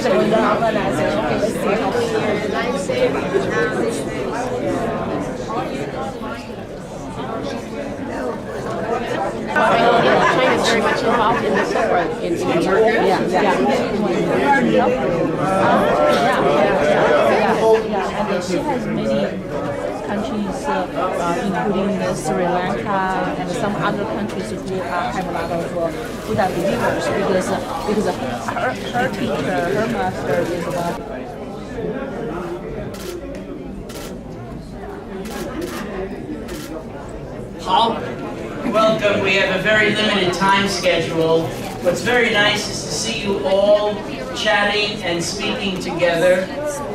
怎么一个organization给了协和China is very much involved in this effort in Turkey. And she has many countries, including Sri Lanka and some other countries who have a lot of Buddha believers because her teacher, her master is one. Welcome. We have a very limited time schedule. What's very nice is to see you all chatting and speaking together.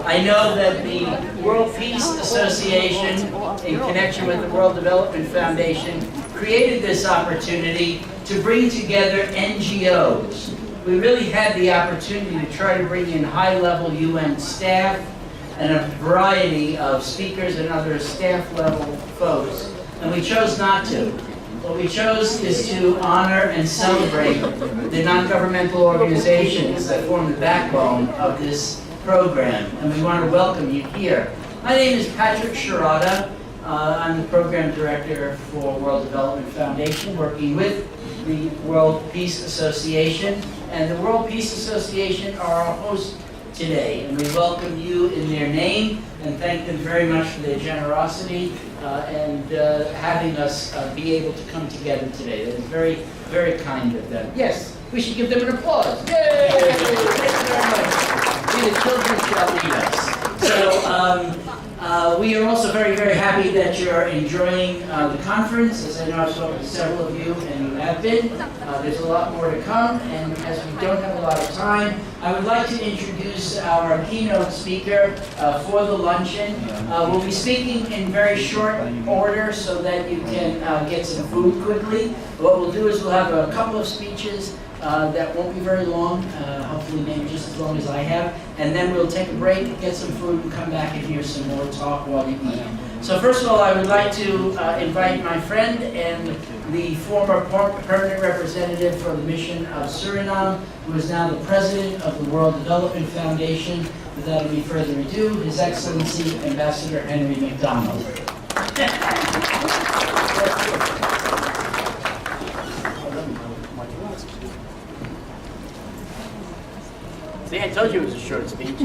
I know that the World Peace Association, in connection with the World Development Foundation, created this opportunity to bring together NGOs. We really had the opportunity to try to bring in high-level UN staff and a variety of speakers and other staff-level folks, and we chose not to. What we chose is to honor and celebrate the non-governmental organizations that form the backbone of this program, and we want to welcome you here. My name is Patrick Sharada. I'm the program director for World Development Foundation, working with the World Peace Association, and the World Peace Association are our host today, and we welcome you in their name and thank them very much for their generosity and having us be able to come together today. That is very, very kind of them. Yes, we should give them an applause. Yay! Thank you very much. We the children shall lead us. So we are also very, very happy that you're enjoying the conference. As I know, I've spoken to several of you, and you have been. There's a lot more to come, and as we don't have a lot of time, I would like to introduce our keynote speaker for the luncheon. We'll be speaking in very short order so that you can get some food quickly. What we'll do is we'll have a couple of speeches that won't be very long, hopefully maybe just as long as I have, and then we'll take a break, get some food, and come back and hear some more talk while you eat. So first of all, I would like to invite my friend and the former permanent representative for the mission of Suriname, who is now the president of the World Development Foundation. Without any further ado, His Excellency Ambassador Henry McDonald. See, I told you it was a short speech.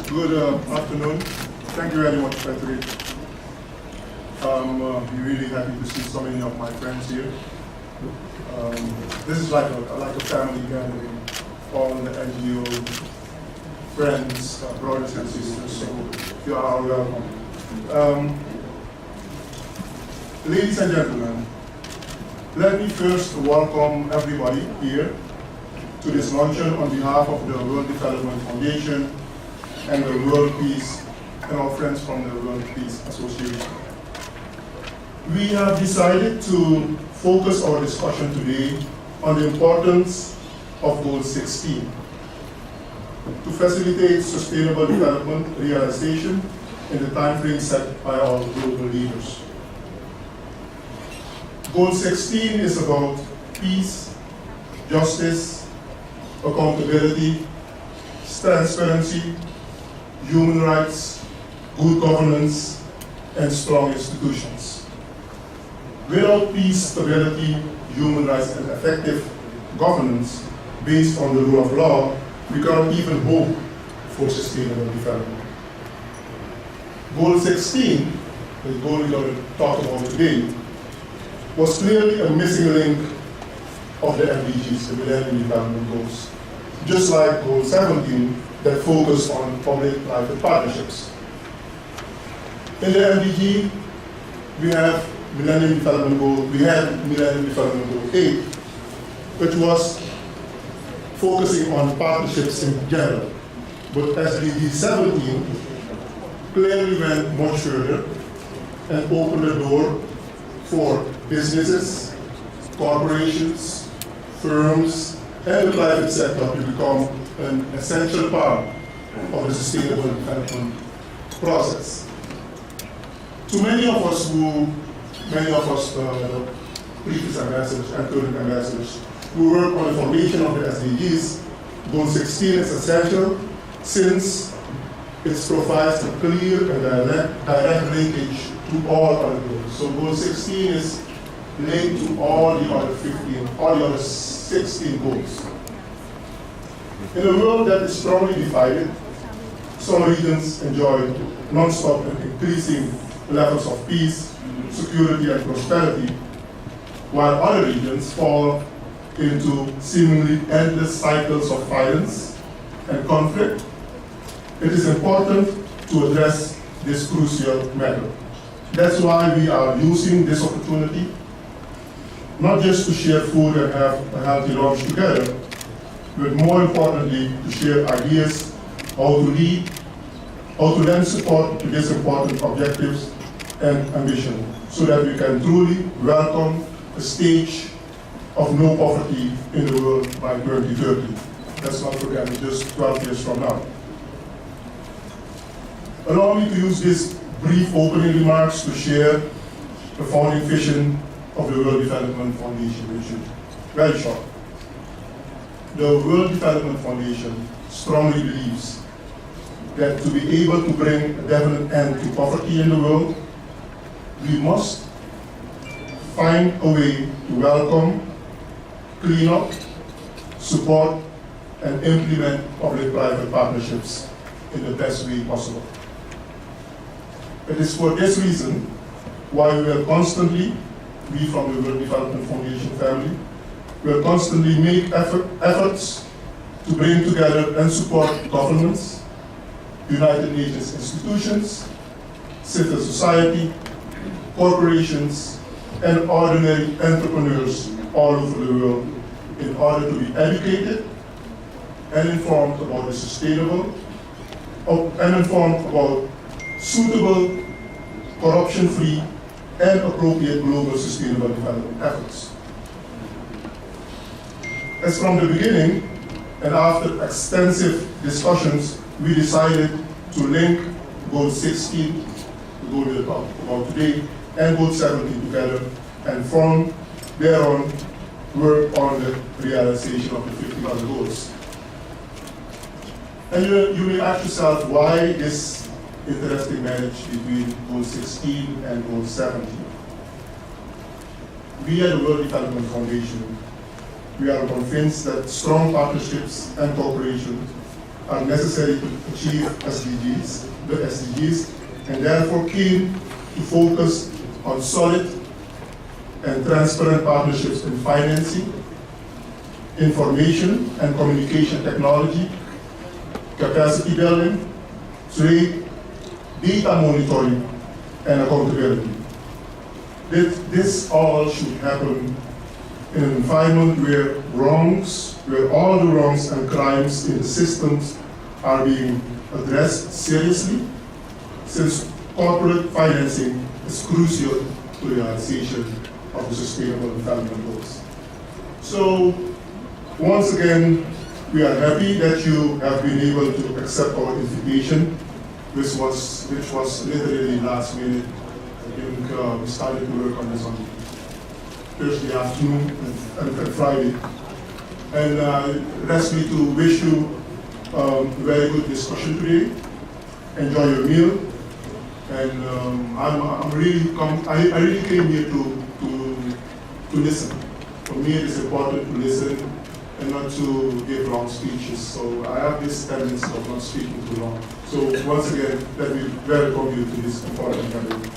Good afternoon. Thank you very much, Patrick. I'm really happy to see so many of my friends here. This is like a family gathering. All the NGO friends, brothers and sisters, so you are all welcome. Ladies and gentlemen, let me first welcome everybody here to this luncheon on behalf of the World Development Foundation and the World Peace and our friends from the World Peace Association. We have decided to focus our discussion today on the importance of Goal 16 to facilitate sustainable development realization in the timeframe set by our global leaders. Goal 16 is about peace, justice, accountability, transparency, human rights, good governance, and strong institutions. Without peace, stability, human rights, and effective governance based on the rule of law, we cannot even hope for sustainable development. Goal 16, the goal we're going to talk about today, was clearly a missing link of the MDGs, the Millennium Development Goals, just like Goal 17 that focused on public-private partnerships. In the MDG, we have Millennium Development Goal, we had Millennium Development Goal 8, which was focusing on partnerships in general. But SDG 17 clearly went much further and opened the door for businesses, corporations, firms, and the private sector to become an essential part of the sustainable development process. To many of us, previous ambassadors and current ambassadors, we work on the formation of the SDGs. Goal 16 is essential since it provides a clear and direct linkage to all other goals. So Goal 16 is linked to all the other 16 goals. In a world that is strongly divided, some regions enjoy non-stop and increasing levels of peace, security, and prosperity, while other regions fall into seemingly endless cycles of violence and conflict. It is important to address this crucial matter. That's why we are using this opportunity, not just to share food and have a healthy lunch together, but more importantly, to share ideas how to lead, how to lend support to these important objectives and ambition, so that we can truly welcome a stage of no poverty in the world by 2030. Let's not forget, it's just 12 years from now. Allow me to use these brief opening remarks to share the founding vision of the World Development Foundation, which is very short. The World Development Foundation strongly believes that to be able to bring a definite end to poverty in the world, we must find a way to welcome, clean up, support, and implement public-private partnerships in the best way possible. It is for this reason why we will constantly, we from the World Development Foundation family, will constantly make efforts to bring together and support governments, United Nations institutions, civil society, corporations, and ordinary entrepreneurs all over the world in order to be educated and informed about the sustainable, and informed about suitable, corruption-free, and appropriate global sustainable development efforts. As from the beginning, and after extensive discussions, we decided to link Goal 16, the goal we'll talk about today, and Goal 17 together, and from there on, work on the realization of the 50 other goals. And you may ask yourself why this interesting marriage between Goal 16 and Goal 17. We at the World Development Foundation, we are convinced that strong partnerships and cooperation are necessary to achieve the SDGs, and therefore keen to focus on solid and transparent partnerships in financing, information and communication technology, capacity building, trade, data monitoring, and accountability. This all should happen in an environment where all the wrongs and crimes in the systems are being addressed seriously, since corporate financing is crucial to the realization of the Sustainable Development Goals. So, once again, we are happy that you have been able to accept our invitation, which was literally last minute. I think we started to work on this on Thursday afternoon and Friday. And rest me to wish you a very good discussion today. Enjoy your meal. And I really came here to listen. For me, it is important to listen and not to give long speeches. So I have this tendency of not speaking too long. So once again, let me welcome you to this important gathering.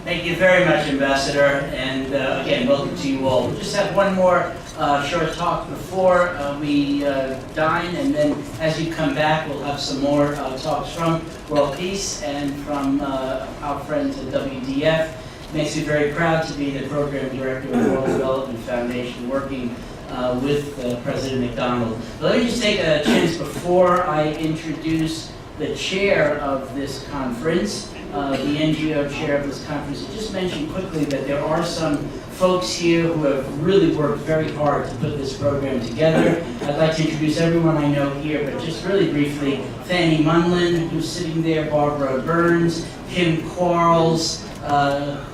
Thank you very much, Ambassador, and again, welcome to you all. We'll just have one more short talk before we dine, and then as you come back, we'll have some more talks from World Peace and from our friends at WDF. It makes me very proud to be the Program Director of the World Development Foundation, working with President McDonald. But let me just take a chance before I introduce the chair of this conference, the NGO chair of this conference, to just mention quickly that there are some folks here who have really worked very hard to put this program together. I'd like to introduce everyone I know here, but just really briefly, Fanny Munlin, who's sitting there, Barbara Burns, Kim Quarles,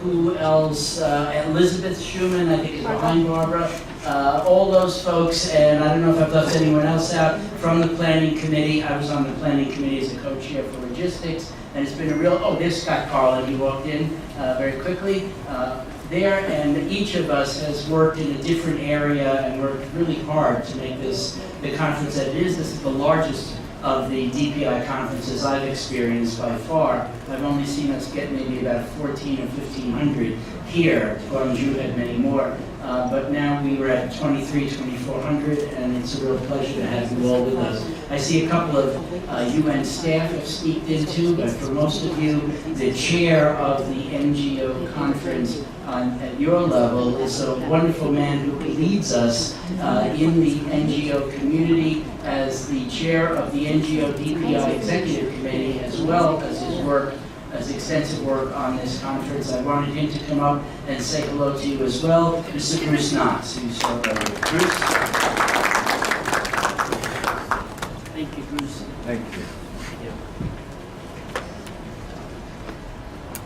who else? Elizabeth Schumann, I think is behind Barbara. All those folks, and I don't know if I've left anyone else out, from the planning committee. I was on the planning committee as a co-chair for logistics, and it's been a real, oh, there's Scott Carlin, he walked in very quickly there, and each of us has worked in a different area and worked really hard to make this the conference that it is. This is the largest of the DPI conferences I've experienced by far. I've only seen us get maybe about 14 or 1,500 here. Guangzhou had many more. But now we were at 2,400, and it's a real pleasure to have you all with us. I see a couple of UN staff have sneaked in too, but for most of you, the chair of the NGO conference at your level is a wonderful man who leads us in the NGO community as the chair of the NGO DPI Executive Committee, as well as his work, as extensive work on this conference. I wanted him to come up and say hello to you as well. Mr. Bruce Knox, who's so Bruce. Thank you, Bruce. Thank you.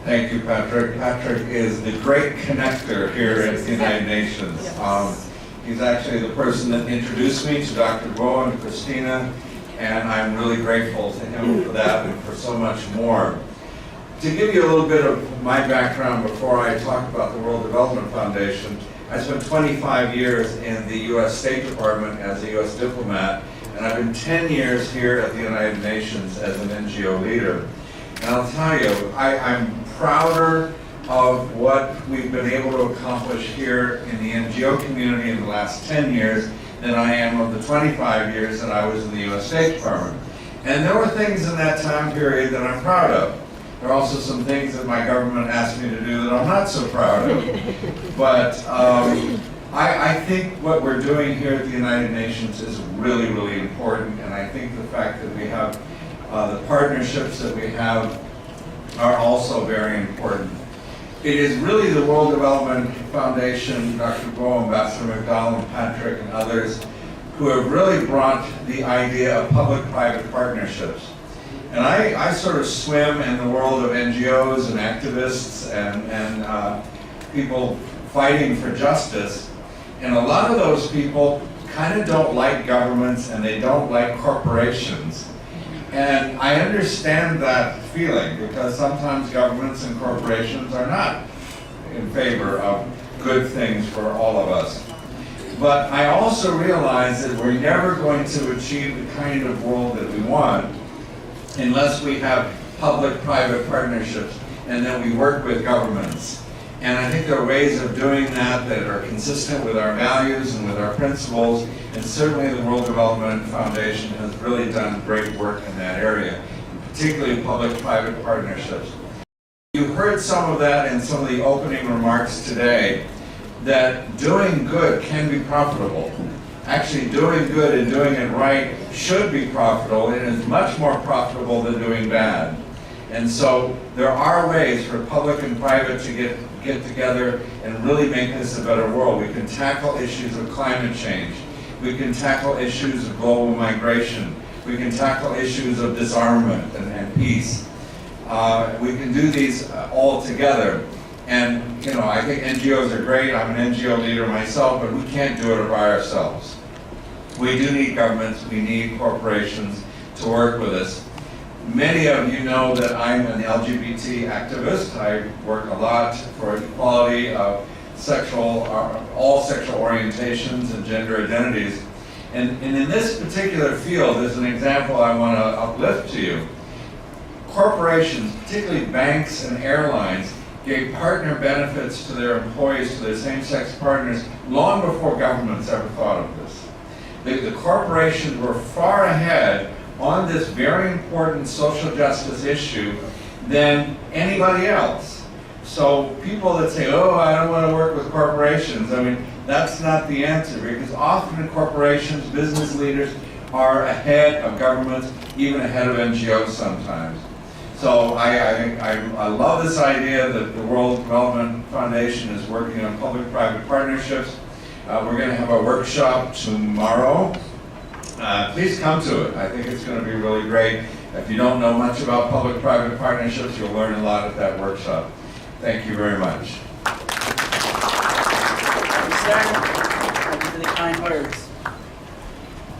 Thank you, Patrick. Patrick is the great connector here at the United Nations. He's actually the person that introduced me to Dr. Bo and Christina, and I'm really grateful to him for that and for so much more. To give you a little bit of my background before I talk about the World Development Foundation, I spent 25 years in the U.S. State Department as a U.S. diplomat, and I've been 10 years here at the United Nations as an NGO leader. And I'll tell you, I'm prouder of what we've been able to accomplish here in the NGO community in the last 10 years than I am of the 25 years that I was in the U.S. State Department. And there were things in that time period that I'm proud of. There are also some things that my government asked me to do that I'm not so proud of. But I think what we're doing here at the United Nations is really, really important, and I think the fact that we have the partnerships that we have are also very important. It is really the World Development Foundation, Dr. Bo, Ambassador McDonald, Patrick, and others who have really brought the idea of public-private partnerships. And I sort of swim in the world of NGOs and activists and people fighting for justice. And a lot of those people kind of don't like governments and they don't like corporations. And I understand that feeling because sometimes governments and corporations are not in favor of good things for all of us. But I also realize that we're never going to achieve the kind of world that we want unless we have public-private partnerships and then we work with governments. And I think there are ways of doing that that are consistent with our values and with our principles, and certainly the World Development Foundation has really done great work in that area, particularly public-private partnerships. You heard some of that in some of the opening remarks today, that doing good can be profitable. Actually, doing good and doing it right should be profitable, and is much more profitable than doing bad. And so there are ways for public and private to get together and really make this a better world. We can tackle issues of climate change. We can tackle issues of global migration. We can tackle issues of disarmament and peace. We can do these all together. And you know, I think NGOs are great. I'm an NGO leader myself, but we can't do it by ourselves. We do need governments, we need corporations to work with us. Many of you know that I'm an LGBT activist. I work a lot for equality of all sexual orientations and gender identities. And in this particular field, there's an example I want to uplift to you. Corporations, particularly banks and airlines, gave partner benefits to their employees, to their same-sex partners, long before governments ever thought of this. The corporations were far ahead on this very important social justice issue than anybody else. So people that say, oh, I don't want to work with corporations, I mean, that's not the answer, because often corporations, business leaders are ahead of governments, even ahead of NGOs sometimes. So I love this idea that the World Development Foundation is working on public-private partnerships. We're going to have a workshop tomorrow. Please come to it. I think it's going to be really great. If you don't know much about public-private partnerships, you'll learn a lot at that workshop. Thank you very much. Thank you for the kind words.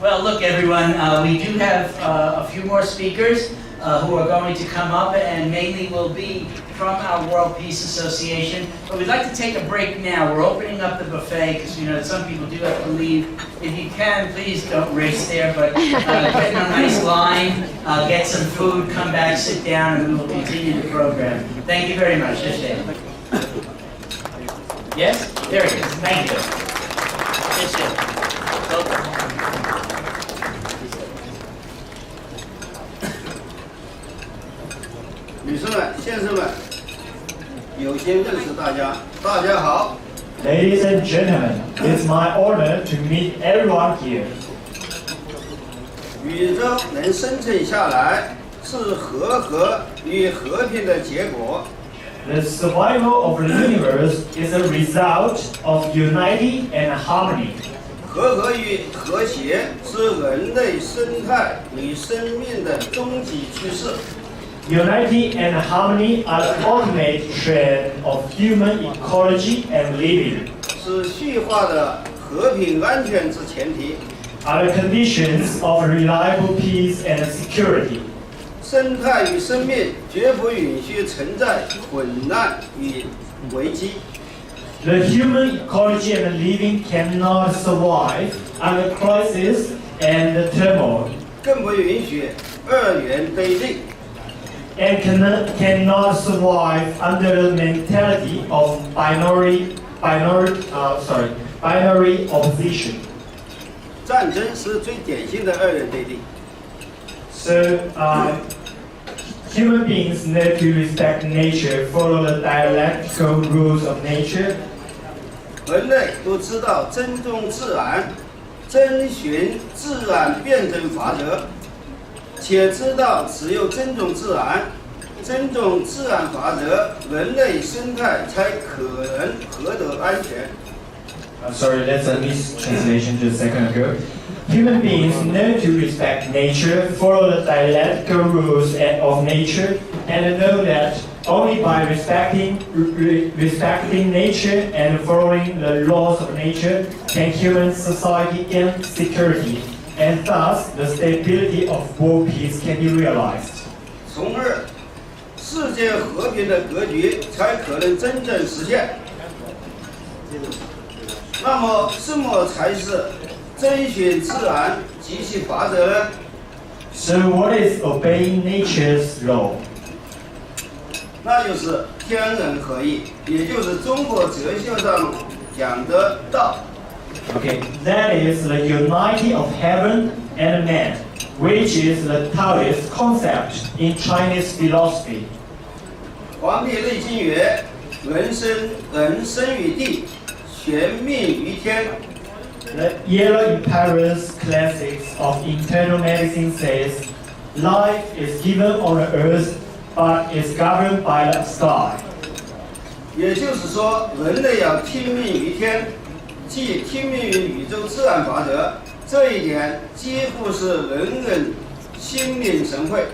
Well, look, everyone, we do have a few more speakers who are going to come up, and mainly will be from our World Peace Association. But we'd like to take a break now. We're opening up the buffet because you know some people do have to leave. If you can, please don't race there, but get in a nice line, get some food, come back, sit down, and we will continue the program. Thank you very much. Just stay. Yes? There it is. Thank you. Just stay.女士们、先生们，有幸认识大家，大家好。Ladies and gentlemen, it's my honor to meet everyone here. 宇宙能生存下来，是和与和平的结果。The survival of the universe is a result of unity and harmony. 和与和谐是人类生态与生命的终极趋势。Unity and harmony are the ultimate trend of human ecology and living. 是序化的和平安全之前提。Are the conditions of reliable peace and security. 生态与生命绝不允许存在混乱与危机。The human ecology and living cannot survive under crisis and turmoil. 更不允许二元对立。And cannot survive under the mentality of binary opposition. 战争是最典型的二元对立。So, human beings need to respect nature, follow the dialectical rules of nature. 人类都知道尊重自然，遵循自然辩证法则。且知道只有尊重自然法则，人类生态才可能获得安全。Sorry, that's a mistranslation just a second ago. Human beings know to respect nature, follow the dialectical rules of nature, and know that only by respecting nature and following the laws of nature can human society gain security. And thus, the stability of world peace can be realized. 从而，世界和平的格局才可能真正实现。那么，什么才是遵循自然及其法则呢？ So, what is obeying nature's law? 那就是天人合一，也就是中国哲学上讲的道。Okay, that is the unity of heaven and man, which is the Taoist concept in Chinese philosophy. 黄帝内经曰：“人生于地，玄命于天。” The Yellow Emperor's Classics of Internal Medicine says, life is given on the earth, but is governed by the sky. 也就是说，人类要听命于天。即听命于宇宙自然法则，这一点几乎是人人心领神会。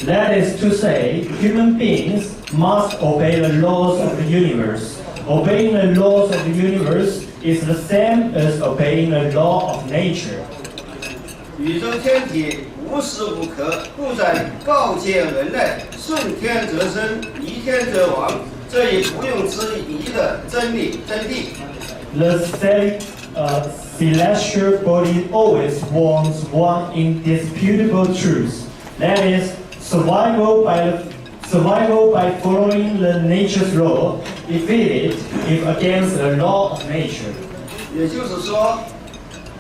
That is to say, human beings must obey the laws of the universe. Obeying the laws of the universe is the same as obeying the law of nature. 宇宙天体无时无刻不在告诫人类顺天则生，逆天则亡，这一毋庸置疑的真谛。The celestial body always wants one indisputable truth. That is, survival by following the nature's law, defeated if against the law of nature. 也就是说，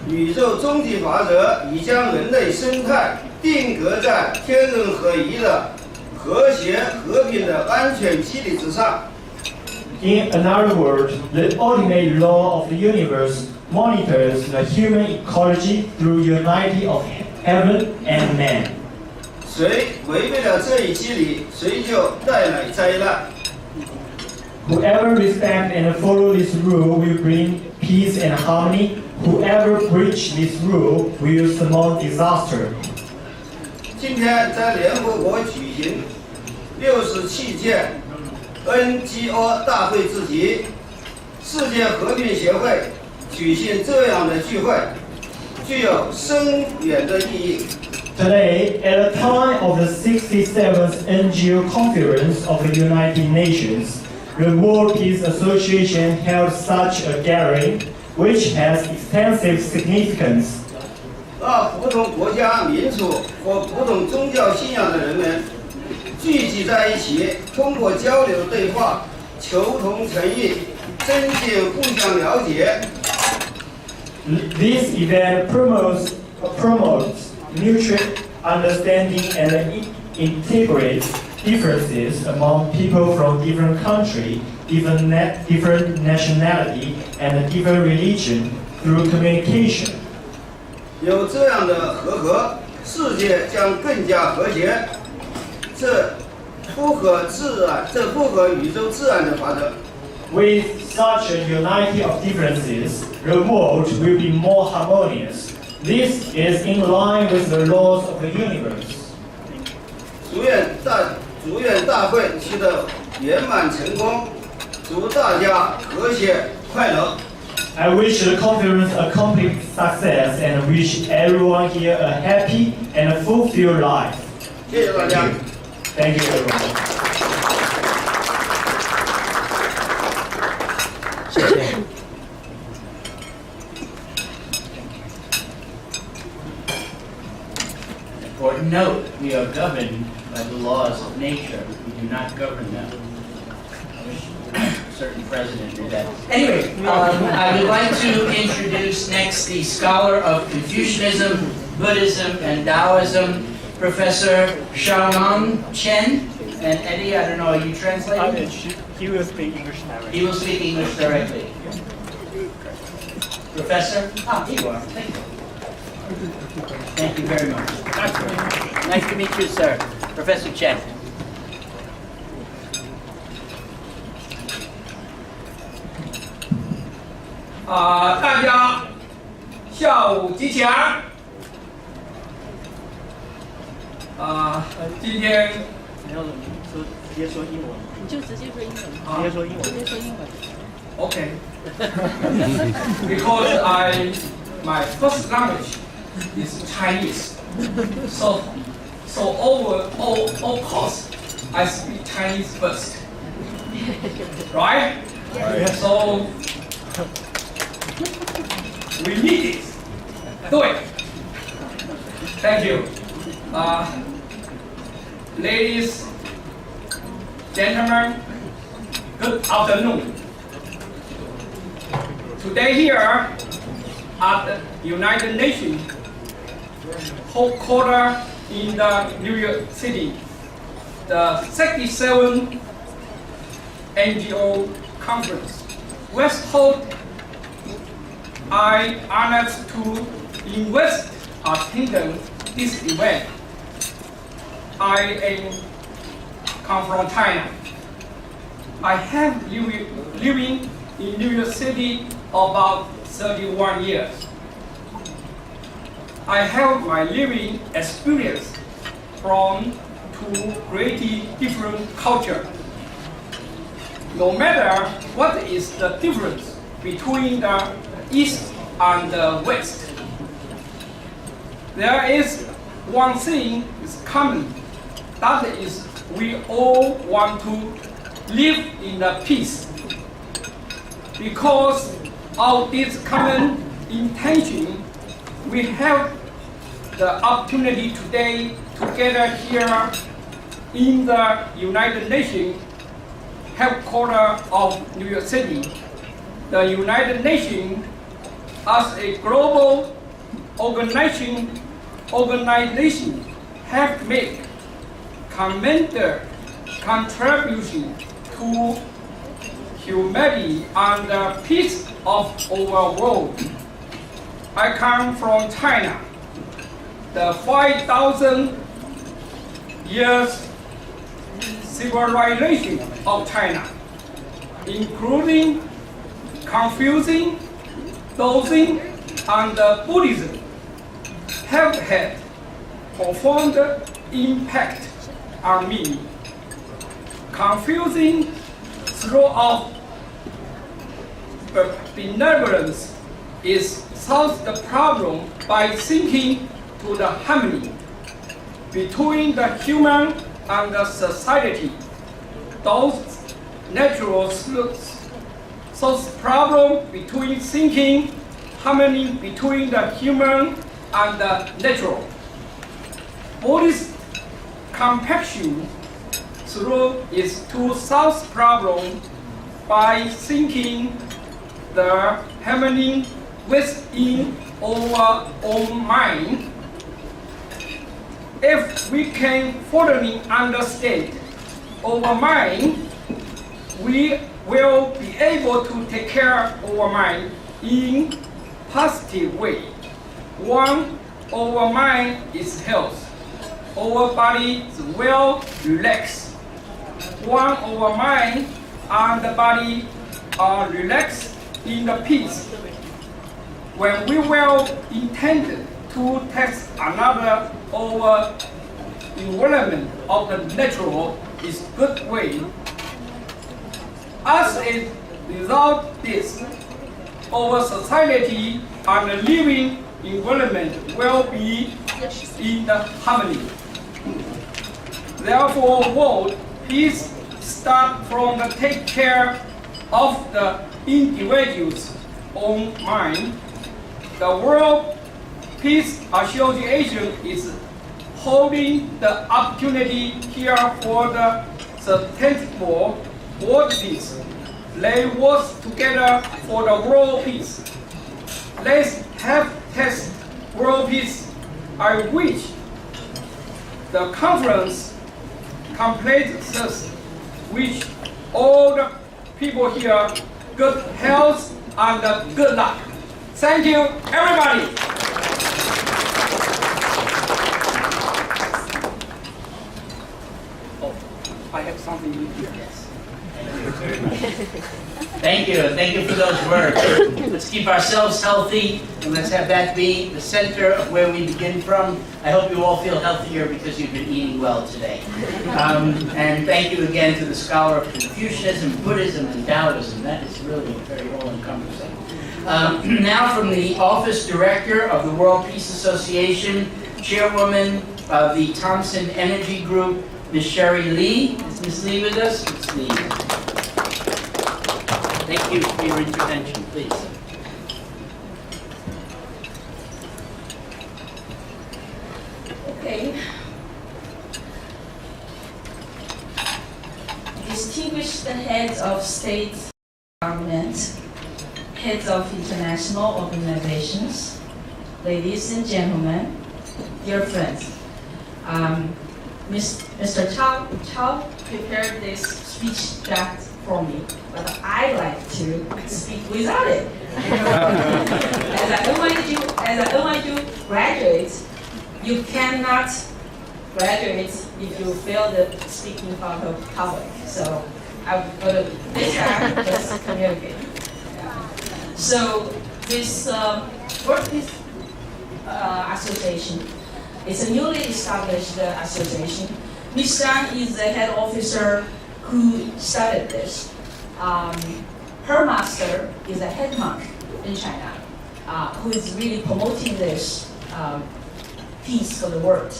宇宙终极法则已将人类生态定格在天人合一的和谐和平的安全基地之上。In another word, the ultimate law of the universe monitors the human ecology through unity of heaven and man. 谁违背了这一机理，谁就带来灾难。 Whoever respects and follows this rule will bring peace and harmony. Whoever breaches this rule will summon disaster. 今天在联合国举行67届NGO 大会之际，世界和平协会举行这样的聚会，具有深远的意义。 Today, at the time of the 67th NGO Conference of the United Nations, the World Peace Association held such a gathering, which has extensive significance. 让不同国家、民族或不同宗教信仰的人们聚集在一起，通过交流对话，求同存异，增进互相了解。 This event promotes mutual understanding and integrates differences among people from different countries, different nationality, and different religion through communication. 有这样的和，世界将更加和谐。这符合宇宙自然的法则。 With such a unity of differences, the world will be more harmonious. This is in line with the laws of the universe. 祝愿大会取得圆满成功，祝大家和谐快乐。 I wish the conference accomplished success and wish everyone here a happy and a fulfilled life. 谢谢大家。 Thank you, everyone. 谢谢。Important note: we are governed by the laws of nature. We do not govern them. I wish a certain president did that. Anyway, I would like to introduce next the scholar of Confucianism, Buddhism, and Taoism, Professor Xiaonan Chen. And Eddy, I don't know, are you translating? He will speak English directly. He will speak English directly. Professor? Ah, here you are. Thank you. Thank you very much. Nice to meet you, sir. Professor Chen. 大家下午吉祥。今天你要直接说英文，你就直接说英文，直接说英文。直接说英文。 Okay. Because my first language is Chinese, so of course I speak Chinese first, right? So we need it. Do it. Thank you. Ladies, gentlemen, good afternoon. Today here at the United Nations headquarters in the New York City, the 67th NGO conference was held. I honored to attend this event. I come from China. I have living in New York City about 31 years. I have my living experience from two greatly different cultures. No matter what is the difference between the East and the West, there is one thing is common. That is, we all want to live in the peace. Because of this common intention, we have the opportunity today to gather here in the United Nations headquarters of New York City. The United Nations, as a global organization have made tremendous contribution to humanity and the peace of our world. I come from China. The 5,000 years civilization of China, including Confucianism, Taoism, and Buddhism, have had profound impact on me. Confucianism throughout benevolence is solves the problem by thinking to the harmony between the human and the society. Those natural solves problem between thinking harmony between the human and the natural. Buddhist compassion through is to solve problem by thinking the harmony within our own mind. If we can fully understand our mind, we will be able to take care of our mind in positive way. One, our mind is health. Our body is well relaxed. One, our mind and the body are relaxed in the peace. When we will intend to test another, our environment of the natural is good way. As a result this, our society and living environment will be in the harmony. Therefore, world peace start from the take care of the individual's own mind. The World Peace Association is holding the opportunity here for the sustainable world peace. Let's work together for the world peace. Let's have test world peace. I wish the conference completes us, wish all the people here good health and good luck. Thank you, everybody. Oh, I have something in here. Yes. Thank you for those words. Let's keep ourselves healthy, and let's have that be the center of where we begin from. I hope you all feel healthier because you've been eating well today. And thank you again to the scholar of Confucianism, Buddhism, and Taoism. That is really very all-encompassing. Now from the Office Director of the World Peace Association, Chairwoman of the Thompson Energy Group, Ms. Sherry Lee. Is Ms. Lee with us? Ms. Lee. Thank you for your intervention, please. Okay. Distinguished heads of state government, heads of international organizations, ladies and gentlemen, dear friends. Mr. Chow prepared this speech draft for me, but I like to speak without it. As an NYU graduate, you cannot graduate if you fail the speaking part of public. So I'm going to this time just communicate. So this World Peace Association is a newly established association. Ms. Zhang is the head officer who started this. Her master is a head monk in China who is really promoting this peace for the world.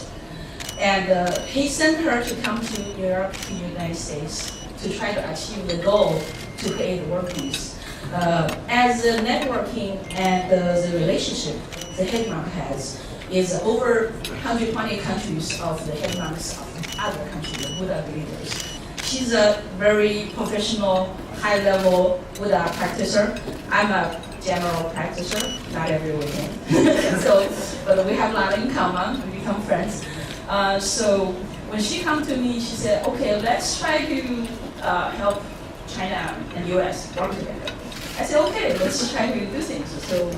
And he sent her to come to New York, to the United States, to try to achieve the goal to create world peace. As the networking and the relationship the head monk has is over 120 countries of the head monks of other countries, the Buddha believers. She's a very professional, high-level Buddha practitioner. I'm a general practitioner, not every weekend. But we have a lot in common. We become friends. So when she came to me, she said, "Okay, let's try to help China and U.S. work together." I said, "Okay, let's try to do things." So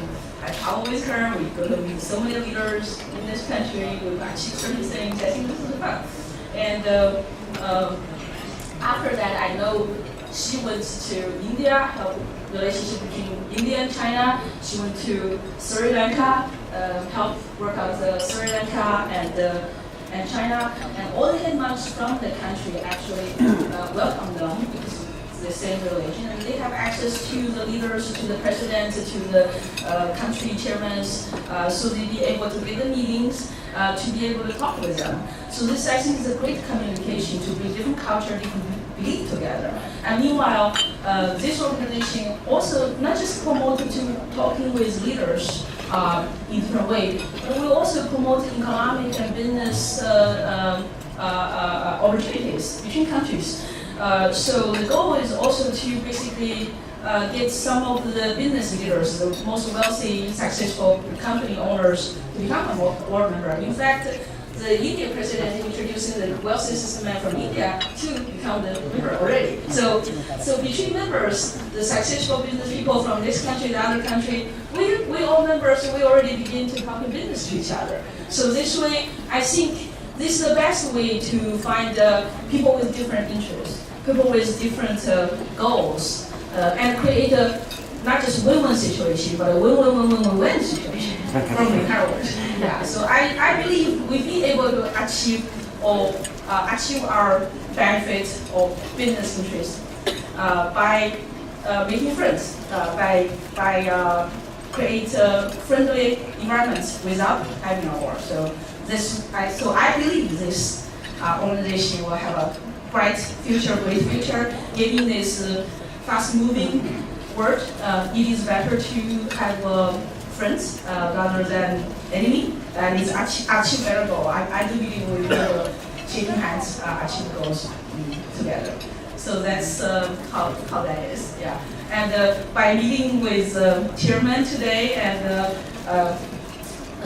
I travel with her. We go to meet so many leaders in this country. We've achieved certain things. I think this is fun. And after that, I know she went to India, help relationship between India and China. She went to Sri Lanka, help work out Sri Lanka and China. And all the headmasters from the country actually welcome them because it's the same religion. And they have access to the leaders, to the president, to the country chairmen, so they be able to get the meetings, to be able to talk with them. So this, I think, is a great communication to bring different culture, different belief together. And meanwhile, this organization also not just promoted to talking with leaders in different ways, but we also promote economic and business opportunities between countries. So the goal is also to basically get some of the business leaders, the most wealthy, successful company owners, to become a board member. In fact, the Indian president introducing the wealth system from India to become the member already. So between members, the successful business people from this country, the other country, we all members, we already begin to talk business to each other. So this way, I think this is the best way to find people with different interests, people with different goals, and create a not just win-win situation, but a win-win-win-win-win situation from the entire world. Yeah, so I believe we'll be able to achieve our benefits or business interests by making friends, by create a friendly environment without having a war. So I believe this organization will have a bright future, great future, given this fast-moving world. It is better to have friends rather than enemy. That is achieve better goal. I do believe we will shaking hands achieve goals together. So that's how that is. Yeah. And by meeting with chairman today and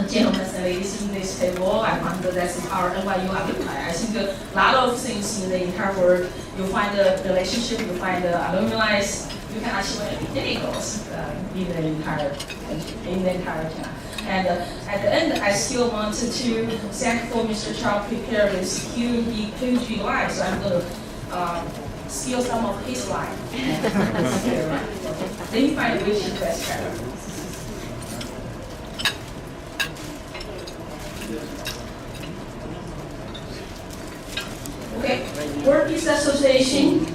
gentlemen and ladies in this table, I'm under that's our NYU alumni. I think a lot of things in the entire world, you'll find a relationship, you'll find alumni, you can achieve any goals in the entire China. And at the end, I still wanted to thank for Mr. Chow prepare this huge line, so I'm going to steal some of his line. Then you find which is best better. Okay, World Peace Association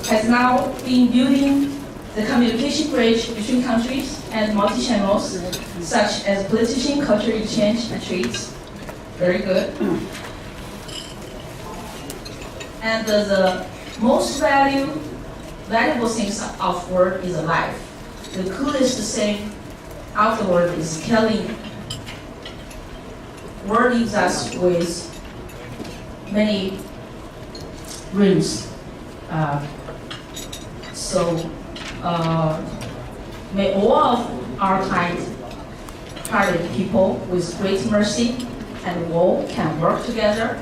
has now been building the communication bridge between countries and multi-channels, such as politician, culture exchange, and trades. Very good. And the most valuable things of world is life. The coolest thing of the world is killing. World leaves us with many dreams. May all of our kind-hearted people with great mercy and will can work together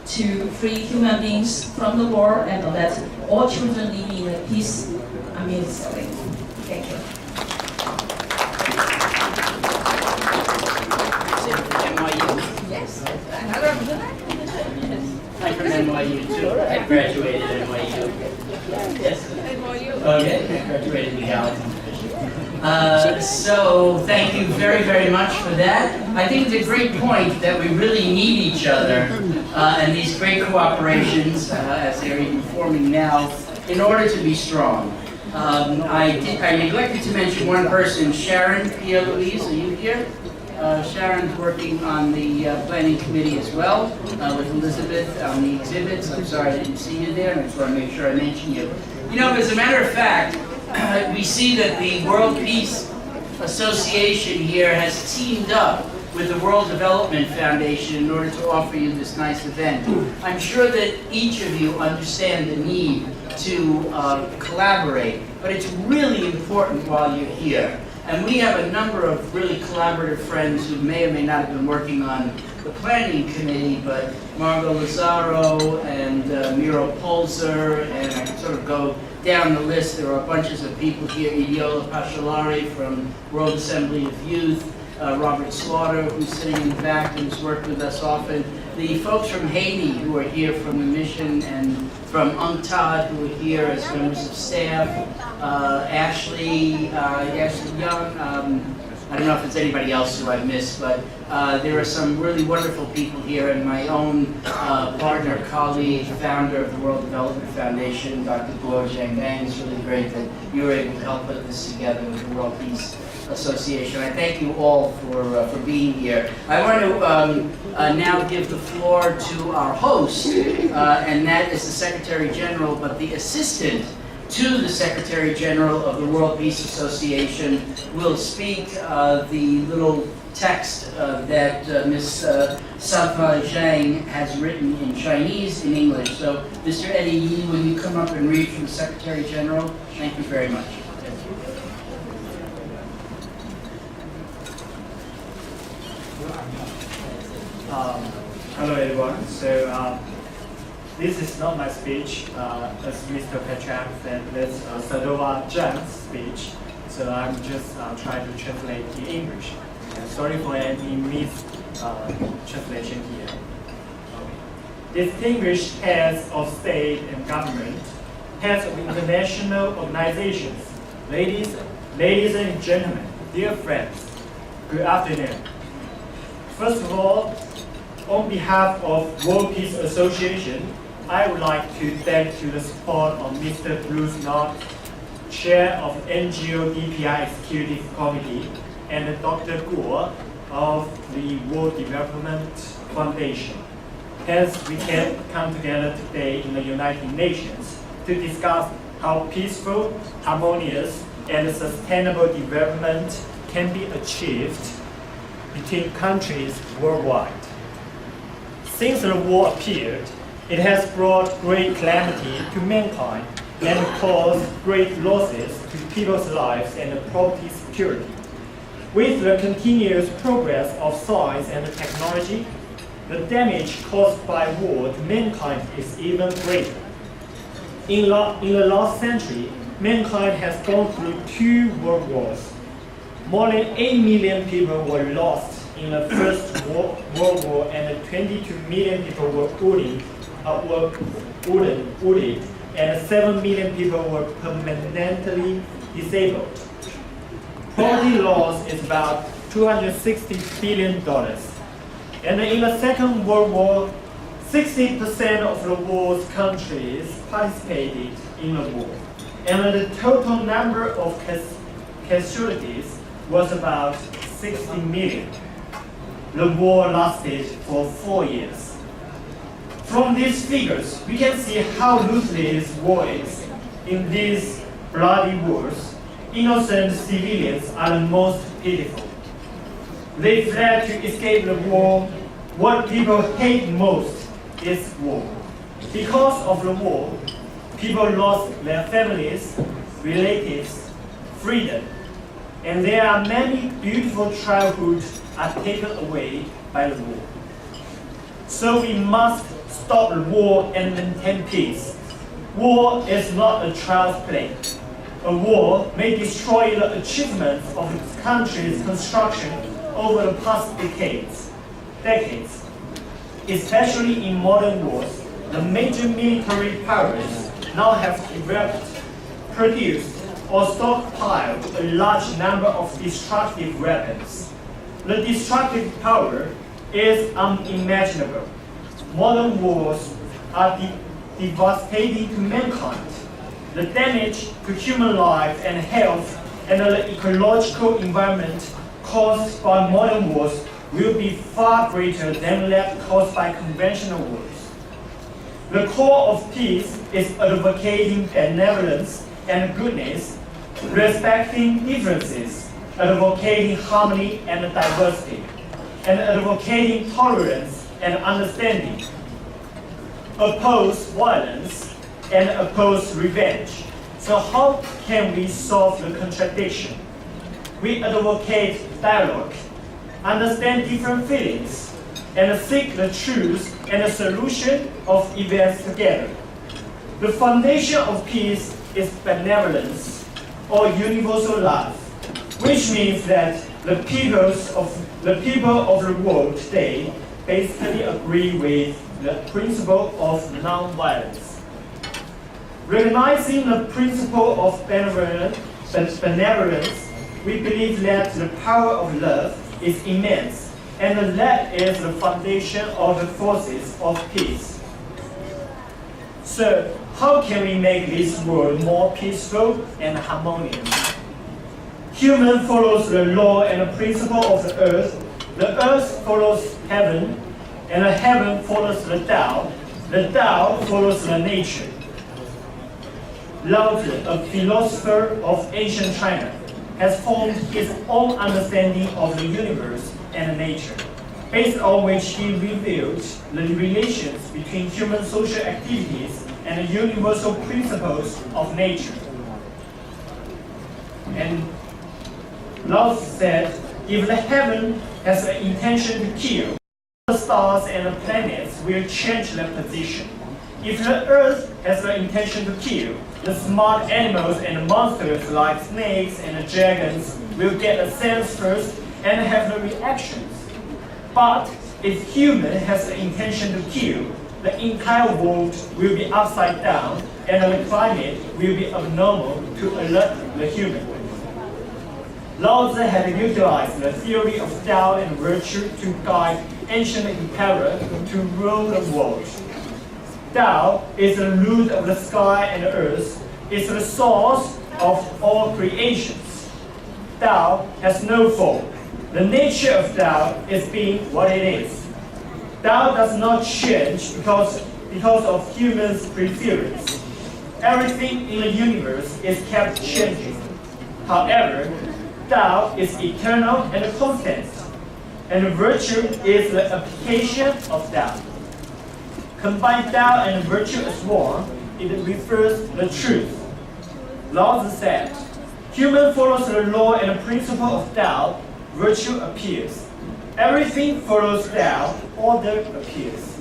to free human beings from the war and let all children live in peace amidst it. Thank you. Yes, another good night. I'm from NYU too. I graduated at NYU. Yes. Okay, I graduated in Gallatin. So thank you very, very much for that. I think it's a great point that we really need each other and these great cooperations, as they're even forming now, in order to be strong. I neglected to mention one person, Sharon Pierre-Louise. Are you here? Sharon's working on the planning committee as well, with Elizabeth on the exhibits. I'm sorry I didn't see you there, and I just want to make sure I mention you. You know, as a matter of fact, we see that the World Peace Association here has teamed up with the World Development Foundation in order to offer you this nice event. I'm sure that each of you understand the need to collaborate, but it's really important while you're here. And we have a number of really collaborative friends who may or may not have been working on the planning committee, but Margot Lazaro and Miro Polzer, and I can sort of go down the list. There are bunches of people here, Idiola Pashalari from World Assembly of Youth, Robert Slaughter, who's sitting in the back and has worked with us often. the folks from Haiti who are here from the mission, and from UNCTAD who are here as members of staff, Ashley Young, I don't know if it's anybody else who I've missed, but there are some really wonderful people here, and my own partner, colleague, founder of the World Development Foundation, Dr. Guo Jiangbang. It's really great that you were able to help put this together with the World Peace Association. I thank you all for being here. I want to now give the floor to our host, and that is the Secretary General, but the assistant to the Secretary General of the World Peace Association will speak the little text that Ms. Safa Zhang has written in Chinese and English. So, Mr. Eddy Ye, will you come up and read from the Secretary General? Thank you very much. Hello everyone. So this is not my speech, as Mr. Petrak said, that's Sadova Zhang's speech. So I'm just trying to translate in English. Sorry for any translation here. Distinguished heads of state and government, heads of international organizations, ladies and gentlemen, dear friends, good afternoon. First of all, on behalf of World Peace Association, I would like to thank the support of Mr. Bruce, Chair of NGO DPI Executive Committee, and Dr. Guo of the World Development Foundation. Hence, we can come together today in the United Nations to discuss how peaceful, harmonious, and sustainable development can be achieved between countries worldwide. Since the war appeared, it has brought great calamity to mankind and caused great losses to people's lives and property security. With the continuous progress of science and technology, the damage caused by war to mankind is even greater. In the last century, mankind has gone through 2 world wars. More than 8 million people were lost in the First World War, and 22 million people were wounded, and 7 million people were permanently disabled. Property loss is about $260 billion. And in the Second World War, 60% of the war's countries participated in the war. And the total number of casualties was about 60 million. The war lasted for 4 years. From these figures, we can see how ruthless war is. In these bloody wars, innocent civilians are the most pitiful. They fled to escape the war. What people hate most is war. Because of the war, people lost their families, relatives, freedom, and there are many beautiful childhoods are taken away by the war. So we must stop the war and maintain peace. War is not a child's play. A war may destroy the achievements of the country's construction over the past decades. Especially in modern wars, the major military powers now have developed, produced, or stockpiled a large number of destructive weapons. The destructive power is unimaginable. Modern wars are devastating to mankind. The damage to human life and health and the ecological environment caused by modern wars will be far greater than that caused by conventional wars. The core of peace is advocating benevolence and goodness, respecting differences, advocating harmony and diversity, and advocating tolerance and understanding. Oppose violence and oppose revenge. So how can we solve the contradiction? We advocate dialogue, understand different feelings, and seek the truth and the solution of events together. The foundation of peace is benevolence, or universal love, which means that the people of the world today basically agree with the principle of non-violence. Recognizing the principle of benevolence, we believe that the power of love is immense, and that is the foundation of the forces of peace. So, how can we make this world more peaceful and harmonious? Human follows the law and the principle of the earth follows heaven, and the heaven follows the Tao follows the nature. Lao Tzu, a philosopher of ancient China, has formed his own understanding of the universe and nature, based on which he revealed the relations between human social activities and the universal principles of nature. And Lao Tzu said, if the heaven has an intention to kill, the stars and the planets will change their position. If the earth has the intention to kill, the smart animals and monsters like snakes and dragons will get a sense first and have the reactions. But if human has the intention to kill, the entire world will be upside down and the climate will be abnormal to alert the human. Lao Tzu had utilized the theory of Tao and virtue to guide ancient emperors to rule the world. Tao is the root of the sky and the earth, is the source of all creations. Tao has no form. The nature of Tao is being what it is. Tao does not change because of humans' preference. Everything in the universe is kept changing. However, Tao is eternal and constant, and virtue is the application of Tao. Combine Tao and virtue as one, it refers to the truth. Lao Tzu said, human follows the law and the principle of Tao, virtue appears. Everything follows Tao, order appears.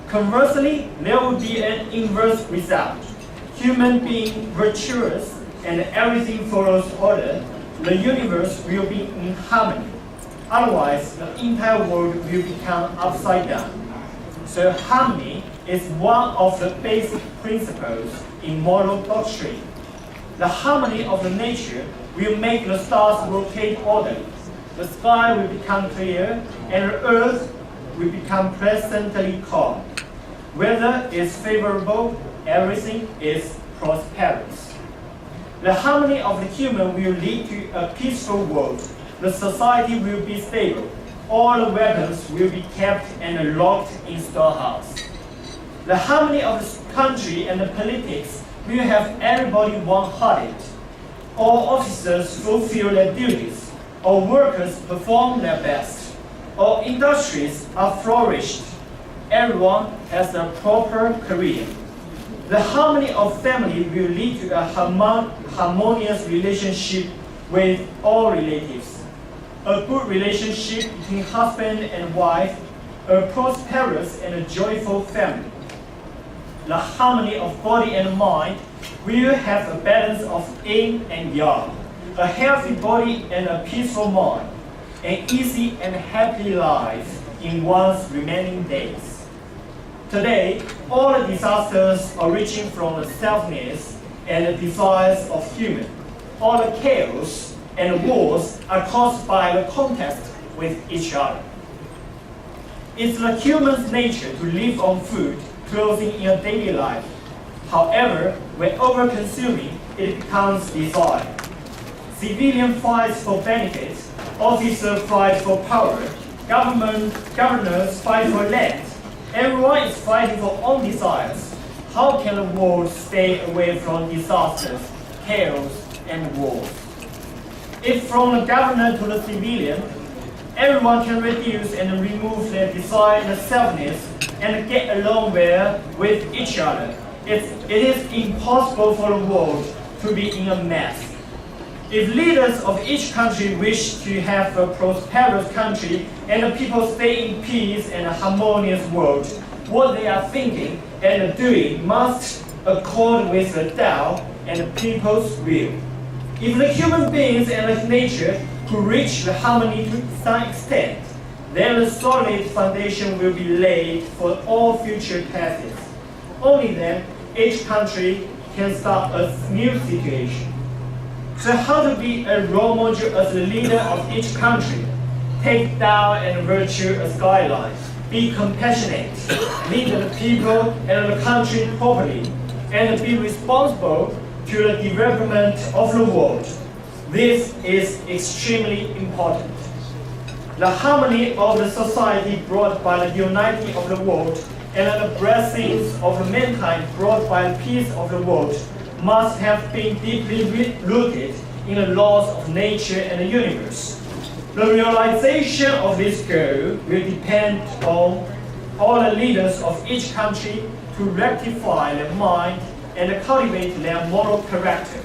Conversely, there will be an inverse result. Human being virtuous and everything follows order, the universe will be in harmony. Otherwise, the entire world will become upside down. So harmony is one of the basic principles in moral doctrine. The harmony of the nature will make the stars rotate orderly. The sky will become clear and the earth will become pleasantly calm. Weather is favorable, everything is prosperous. The harmony of the human will lead to a peaceful world. The society will be stable. All the weapons will be kept and locked in storehouse. The harmony of the country and the politics will have everybody one-hearted. All officers fulfill their duties. All workers perform their best. All industries are flourished. Everyone has a proper career. The harmony of family will lead to a harmonious relationship with all relatives. A good relationship between husband and wife, a prosperous and a joyful family. The harmony of body and mind will have a balance of yin and yang, a healthy body and a peaceful mind, an easy and happy life in one's remaining days. Today, all the disasters originating from the selfishness and the desires of human, all the chaos and wars are caused by the contest with each other. It's the human's nature to live on food, clothing in a daily life. However, when over-consuming, it becomes desire. Civilian fights for benefits, officers fight for power, governors fight for land. Everyone is fighting for own desires. How can the world stay away from disasters, chaos, and wars? If from the governor to the civilian, everyone can reduce and remove their desire and selfishness and get along well with each other, it is impossible for the world to be in a mess. If leaders of each country wish to have a prosperous country and the people stay in peace and a harmonious world, what they are thinking and doing must accord with the Tao and the people's will. If the human beings and the nature could reach the harmony to some extent, then a solid foundation will be laid for all future passes. Only then, each country can start a new situation. So how to be a role model as the leader of each country? Take Tao and virtue as guidelines. Be compassionate, lead the people and the country properly, and be responsible to the development of the world. This is extremely important. The harmony of the society brought by the unity of the world and the blessings of mankind brought by the peace of the world must have been deeply rooted in the laws of nature and the universe. The realization of this goal will depend on all the leaders of each country to rectify their mind and cultivate their moral character,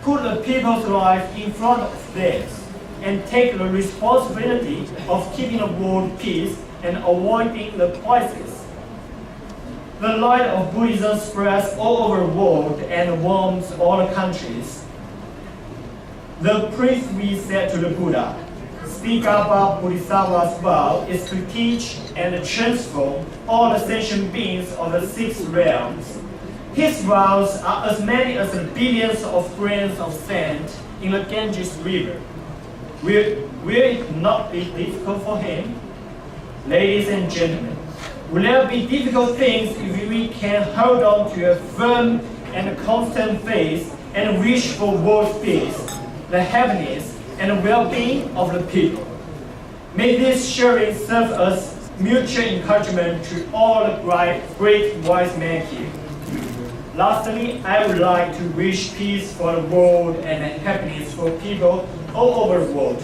put the people's life in front of theirs, and take the responsibility of keeping the world peace and avoiding the crisis. The light of Buddhism spreads all over the world and warms all the countries. The prithvi said to the Buddha, Stikapa Bodhisattva's vow is to teach and transform all the sentient beings of the 6 realms. His vows are as many as the billions of grains of sand in the Ganges River. Will it not be difficult for him? Ladies and gentlemen, will there be difficult things if we can hold on to a firm and constant faith and wish for world peace, the happiness and the well-being of the people? May this sharing serve as mutual encouragement to all the great wise men here. Lastly, I would like to wish peace for the world and happiness for people all over the world.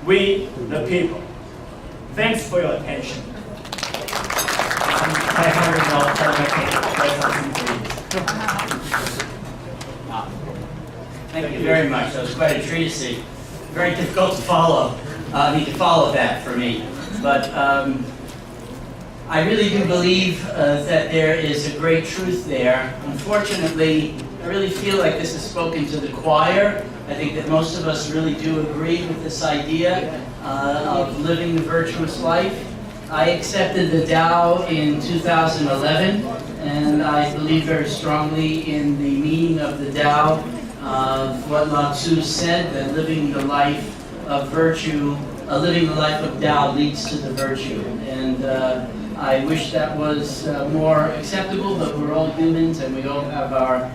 We, the people. Thanks for your attention. Thank you very much. That was quite a treatise. Very difficult to follow. Need to follow that for me. But I really do believe that there is a great truth there. Unfortunately, I really feel like this has spoken to the choir. I think that most of us really do agree with this idea of living the virtuous life. I accepted the Tao in 2011, and I believe very strongly in the meaning of the Tao, what Lao Tzu said, that living the life of virtue, living the life of Tao leads to the virtue. And I wish that was more acceptable, but we're all humans and we all have our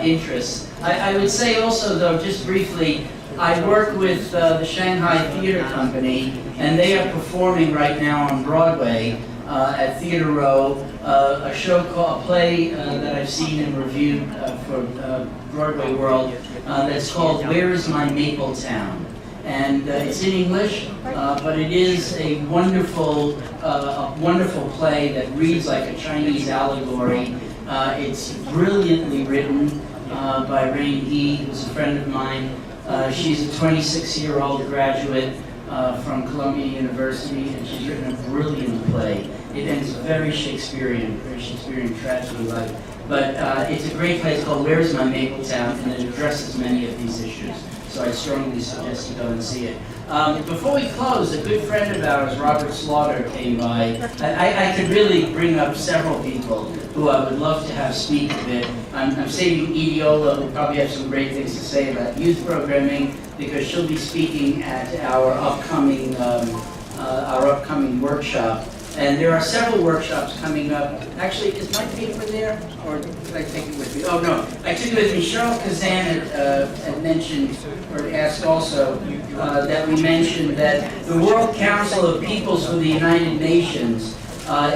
interests. I would say also, though, just briefly, I work with the Shanghai Theater Company, and they are performing right now on Broadway at Theater Row a show called, a play that I've seen and reviewed for Broadway World that's called Where Is My Maple Town? And it's in English, but it is a wonderful play that reads like a Chinese allegory. It's brilliantly written by Rain He, who's a friend of mine. She's a 26-year-old graduate from Columbia University, and she's written a brilliant play. It ends very Shakespearean tragedy-like. But it's a great play. It's called Where Is My Maple Town? And it addresses many of these issues. So I strongly suggest you go and see it. Before we close, a good friend of ours, Robert Slaughter, came by. I could really bring up several people who I would love to have speak a bit. I'm saving Eddy, who probably have some great things to say about youth programming, because she'll be speaking at our upcoming workshop. And there are several workshops coming up. Actually, is my paper there? Or did I take it with me? Oh, no. I took it with me. Cheryl Kazan had mentioned, or asked also, that we mentioned that the World Council of Peoples for the United Nations,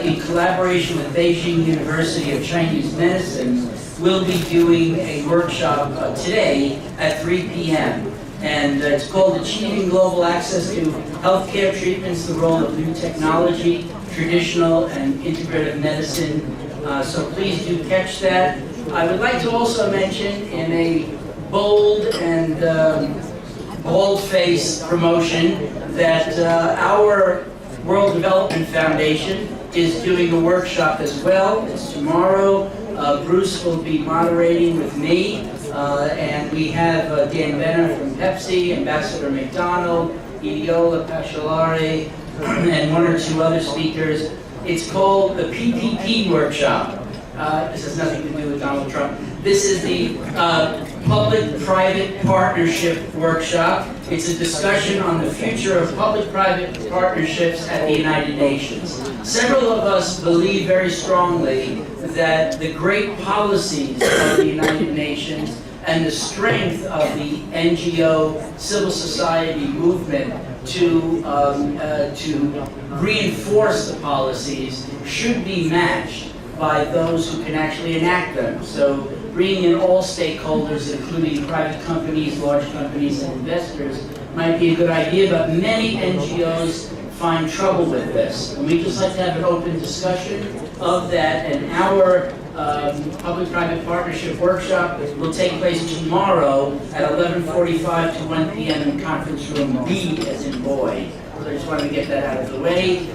in collaboration with Beijing University of Chinese Medicine, will be doing a workshop today at 3 p.m. And it's called Achieving Global Access to Healthcare Treatments, the Role of New Technology, Traditional and Integrative Medicine. So please do catch that. I would like to also mention, in a bold and bold-faced promotion, that our World Development Foundation is doing a workshop as well. It's tomorrow. Bruce will be moderating with me, and we have Dan Benner from Pepsi, Ambassador McDonald, Idiola Pachalari, and one or two other speakers. It's called the PPP workshop. This has nothing to do with Donald Trump. This is the Public-Private Partnership Workshop. It's a discussion on the future of public-private partnerships at the United Nations. Several of us believe very strongly that the great policies of the United Nations and the strength of the NGO civil society movement to reinforce the policies should be matched by those who can actually enact them. So bringing in all stakeholders, including private companies, large companies, and investors, might be a good idea, but many NGOs find trouble with this. And we'd just like to have an open discussion of that, and our public-private partnership workshop will take place tomorrow at 11:45 to 1 p.m. in conference room B, as in boy. So I just wanted to get that out of the way.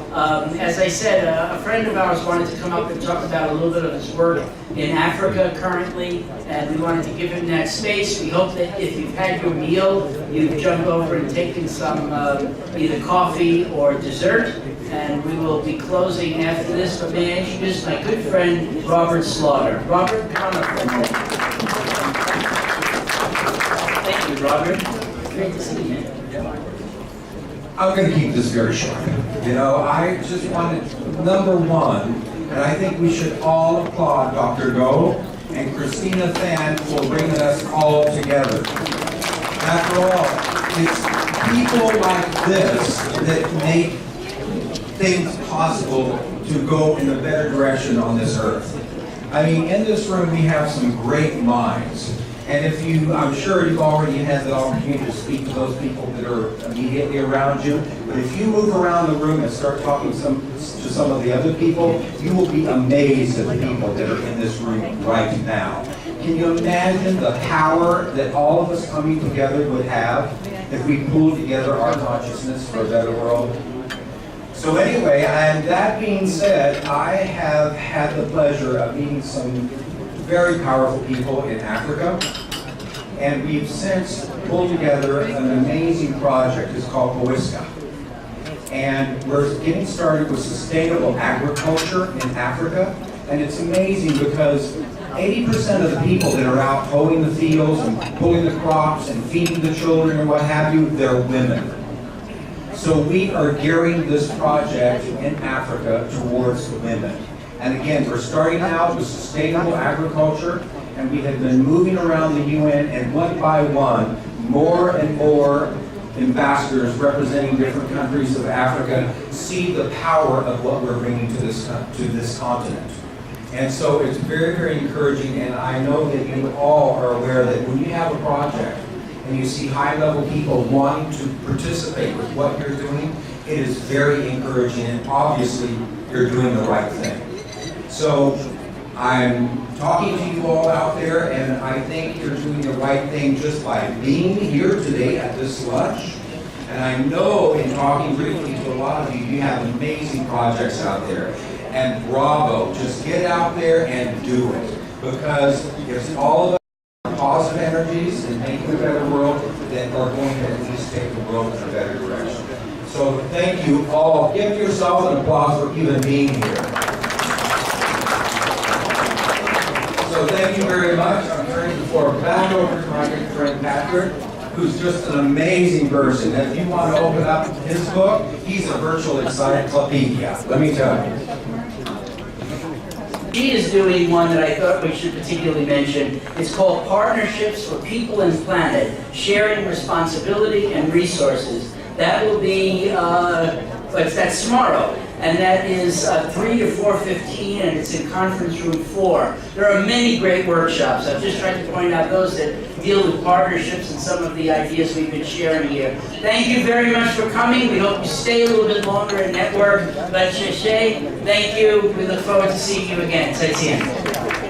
As I said, a friend of ours wanted to come up and talk about a little bit of his work in Africa currently, and we wanted to give him that space. We hope that if you've had your meal, you've jumped over and taken some either coffee or dessert, and we will be closing after this. But may I introduce my good friend, Robert Slaughter. Robert, come on up for a moment. Thank you, Robert. Great to see you. I'm going to keep this very short. You know, I just wanted, number one, and I think we should all applaud Dr. Go and Christina Fan for bringing us all together. After all, it's people like this that make things possible to go in a better direction on this earth. I mean, in this room we have some great minds. And if you, I'm sure you've already had the opportunity to speak to those people that are immediately around you, but if you move around the room and start talking to some of the other people, you will be amazed at the people that are in this room right now. Can you imagine the power that all of us coming together would have if we pulled together our consciousness for a better world? So anyway, and that being said, I have had the pleasure of meeting some very powerful people in Africa, and we've since pulled together an amazing project. It's called Poiska, and we're getting started with sustainable agriculture in Africa, and it's amazing because 80% of the people that are out hoeing the fields and pulling the crops and feeding the children and what have you, they're women. So we are gearing this project in Africa towards women. And again, we're starting out with sustainable agriculture, and we have been moving around the UN, and one by one, more and more ambassadors representing different countries of Africa see the power of what we're bringing to this continent. And so it's very, very encouraging, and I know that you all are aware that when you have a project and you see high-level people wanting to participate with what you're doing, it is very encouraging, and obviously you're doing the right thing. So I'm talking to you all out there, and I think you're doing the right thing just by being here today at this lunch. And I know in talking briefly to a lot of you, you have amazing projects out there. And bravo, just get out there and do it. Because it's all about positive energies and making a better world that are going to at least take the world in a better direction. So thank you all. Give yourself an applause for even being here. So thank you very much. I'm turning the floor back over to my good friend Patrick, who's just an amazing person. If you want to open up his book, he's a virtual encyclopedia. Let me tell you. He is doing one that I thought we should particularly mention. It's called Partnerships for People and Planet, Sharing Responsibility and Resources. That will be, that's tomorrow. And that is 3 to 4:15, and it's in conference room 4. There are many great workshops. I've just tried to point out those that deal with partnerships and some of the ideas we've been sharing here. Thank you very much for coming. We hope you stay a little bit longer and network. But thank you. We look forward to seeing you again. 再见。